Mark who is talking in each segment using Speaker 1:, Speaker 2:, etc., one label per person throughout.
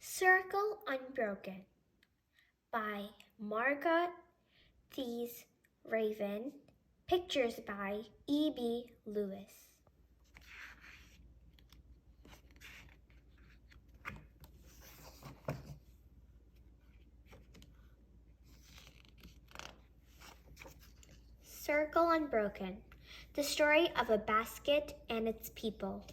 Speaker 1: Circle Unbroken by Margot, Theis, Raven. Pictures by E.B. Lewis. Circle Unbroken, the story of a basket and its people.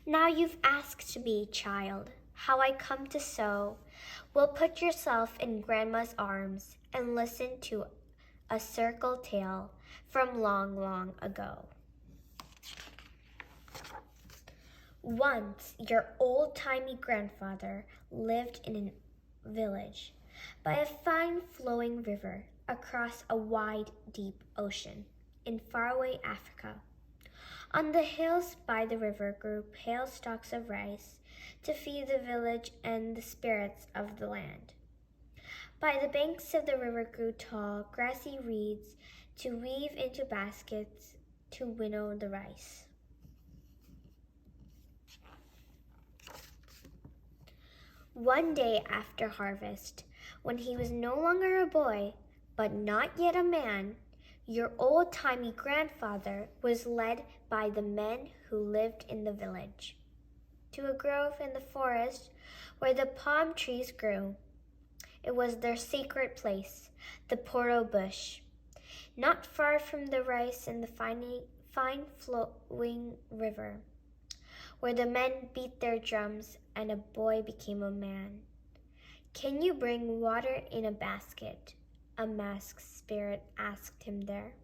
Speaker 1: Now you've asked me, child, how I come to sew. Well, put yourself in Grandma's arms and listen to a circle tale from long, long ago. Once, your old-timey grandfather lived in a village by a fine flowing river across a wide, deep ocean in faraway Africa. On the hills by the river grew pale stalks of rice to feed the village and the spirits of the land. By the banks of the river grew tall, grassy reeds to weave into baskets to winnow the rice. One day after harvest, when he was no longer a boy, but not yet a man, your old-timey grandfather was led by the men who lived in the village to a grove in the forest where the palm trees grew. It was their sacred place, the Porto bush, not far from the rice and the fine flowing river, where the men beat their drums and a boy became a man. "Can you bring water in a basket?" a masked spirit asked him there.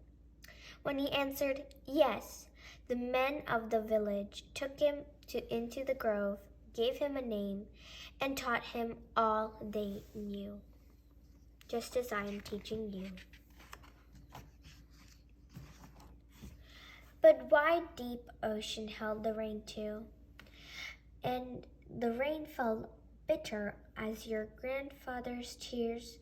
Speaker 1: When he answered yes, the men of the village took him into the grove, gave him a name, and taught him all they knew, just as I am teaching you. But wide, deep ocean held the rain too, and the rain fell bitter as your grandfather's tears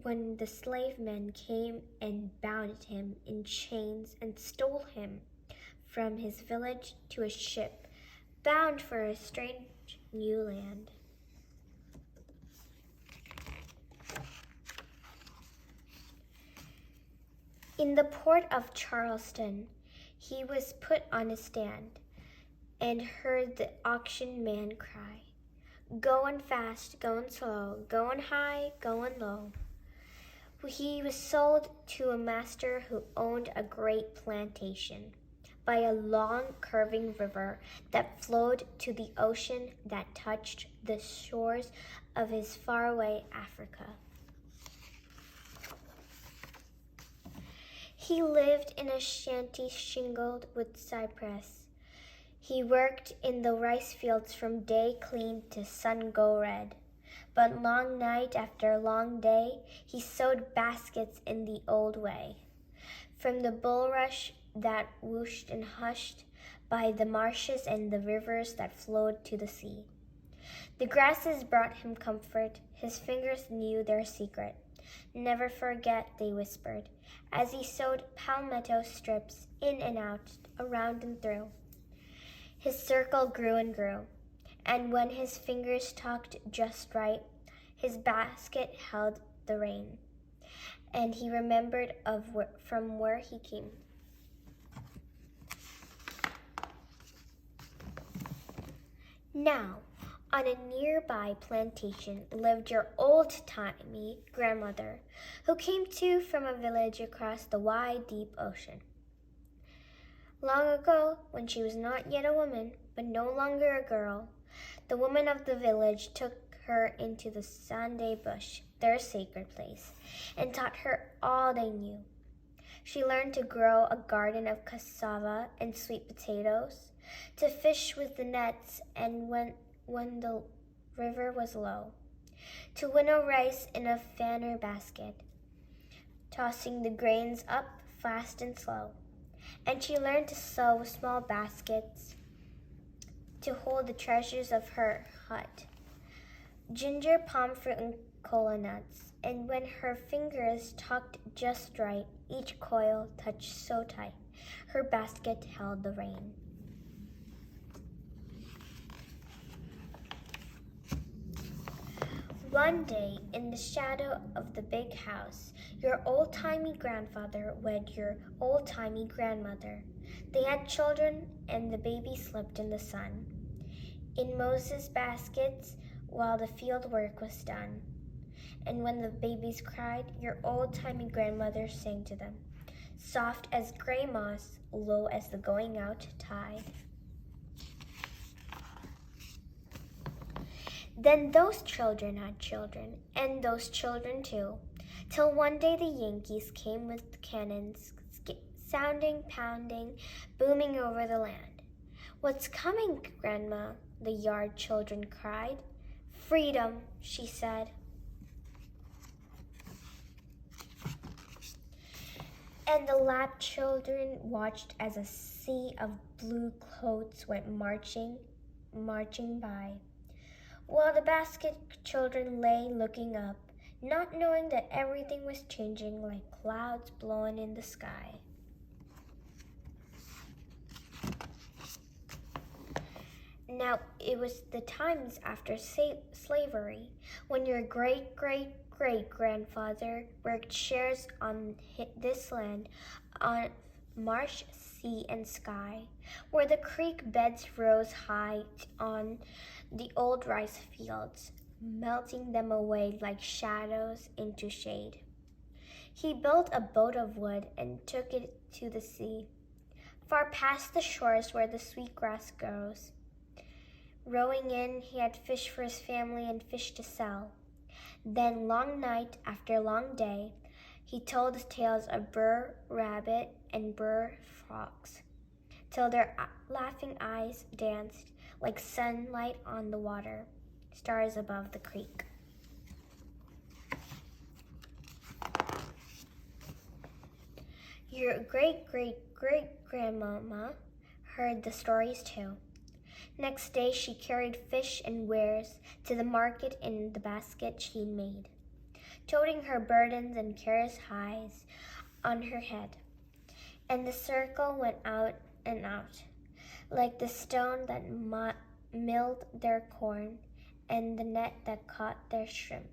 Speaker 1: when the slave men came and bound him in chains and stole him from his village to a ship bound for a strange new land. In the port of Charleston, he was put on a stand and heard the auction man cry, "Goin' fast, goin' slow, goin' high, goin' low." He was sold to a master who owned a great plantation by a long curving river that flowed to the ocean that touched the shores of his faraway Africa. He lived in a shanty shingled with cypress. He worked in the rice fields from day clean to sun go red. But long night after long day, he sewed baskets in the old way. From the bulrush that whooshed and hushed by the marshes and the rivers that flowed to the sea. The grasses brought him comfort. His fingers knew their secret. "Never forget," they whispered, as he sewed palmetto strips in and out, around and through. His circle grew and grew. And when his fingers talked just right, his basket held the rain, and he remembered from where he came. Now, on a nearby plantation lived your old-timey grandmother, who came too from a village across the wide, deep ocean. Long ago, when she was not yet a woman, but no longer a girl, the women of the village took her into the Sunday bush, their sacred place, and taught her all they knew. She learned to grow a garden of cassava and sweet potatoes, to fish with the nets and when the river was low, to winnow rice in a fanner basket, tossing the grains up fast and slow. And she learned to sew small baskets to hold the treasures of her hut, ginger, palm fruit, and cola nuts. And when her fingers talked just right, each coil touched so tight, her basket held the rain. One day, in the shadow of the big house, your old-timey grandfather wed your old-timey grandmother. They had children, and the baby slept in the sun, in Moses' baskets, while the field work was done. And when the babies cried, your old-timey grandmother sang to them, soft as gray moss, low as the going out tide. Then those children had children, and those children too, till one day the Yankees came with cannons, sounding, pounding, booming over the land. What's coming, Grandma? The yard children cried. Freedom, she said. And the lap children watched as a sea of blue coats went marching by, while the basket children lay looking up, not knowing that everything was changing like clouds blowing in the sky. Now, it was the times after slavery, when your great-great-great-grandfather worked shares on this land, on marsh, sea, and sky, where the creek beds rose high on the old rice fields, melting them away like shadows into shade. He built a boat of wood and took it to the sea, far past the shores where the sweet grass grows. Rowing in, he had fish for his family and fish to sell. Then, long night after long day, he told the tales of Burr Rabbit and Burr Fox, till their laughing eyes danced like sunlight on the water, stars above the creek. Your great-great-great-grandmama heard the stories too. Next day she carried fish and wares to the market in the basket she'd made, toting her burdens and cares high on her head. And the circle went out and out, like the stone that milled their corn, and the net that caught their shrimp,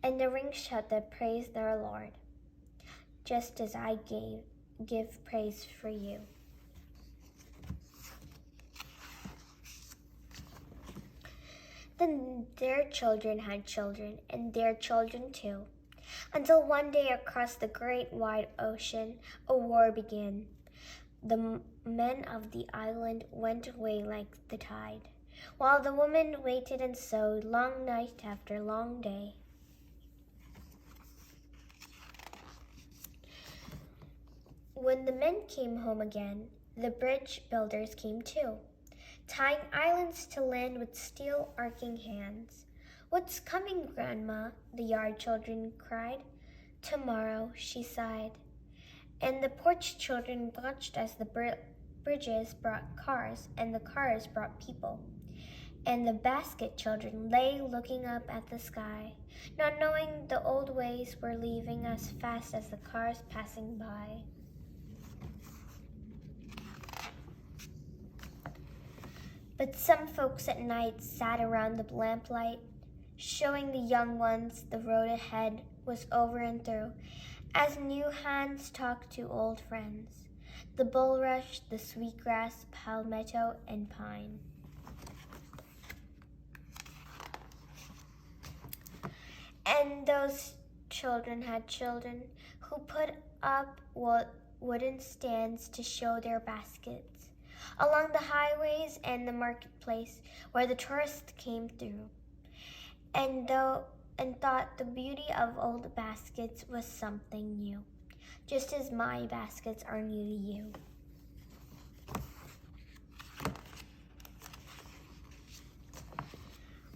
Speaker 1: and the ring shut that praised their Lord, just as I give praise for you. Then their children had children, and their children too, until one day across the great wide ocean a war began. The men of the island went away like the tide, while the women waited and sewed long night after long day. When the men came home again, the bridge builders came too, tying islands to land with steel arcing hands. What's coming, Grandma? The yard children cried. Tomorrow, she sighed. And the porch children watched as the bridges brought cars, and the cars brought people. And the basket children lay looking up at the sky, not knowing the old ways were leaving as fast as the cars passing by. But some folks at night sat around the lamplight, showing the young ones the road ahead was over and through, as new hands talked to old friends, the bulrush, the sweetgrass, palmetto, and pine. And those children had children who put up wooden stands to show their baskets along the highways and the marketplace where the tourists came through, and thought the beauty of old baskets was something new, just as my baskets are new to you.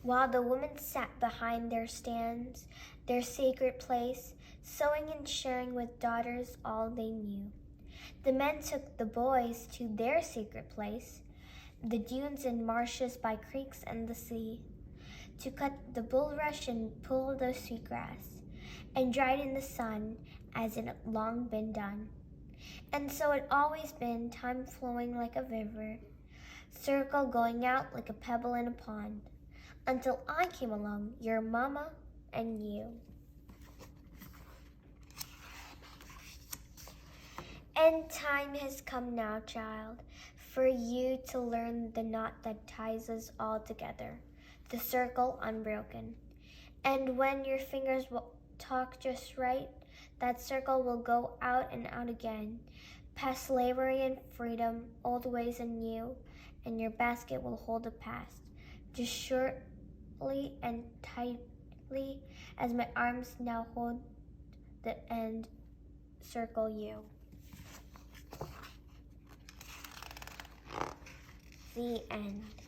Speaker 1: While the women sat behind their stands, their sacred place, sewing and sharing with daughters all they knew, the men took the boys to their secret place, the dunes and marshes by creeks and the sea, to cut the bulrush and pull the sweetgrass, and dried in the sun as it had long been done. And so it always been, time flowing like a river, circle going out like a pebble in a pond, until I came along, your mama and you. And time has come now, child, for you to learn the knot that ties us all together, the circle unbroken. And when your fingers will talk just right, that circle will go out and out again, past slavery and freedom, old ways and new, and your basket will hold the past, just surely and tightly as my arms now hold the end circle you. The end.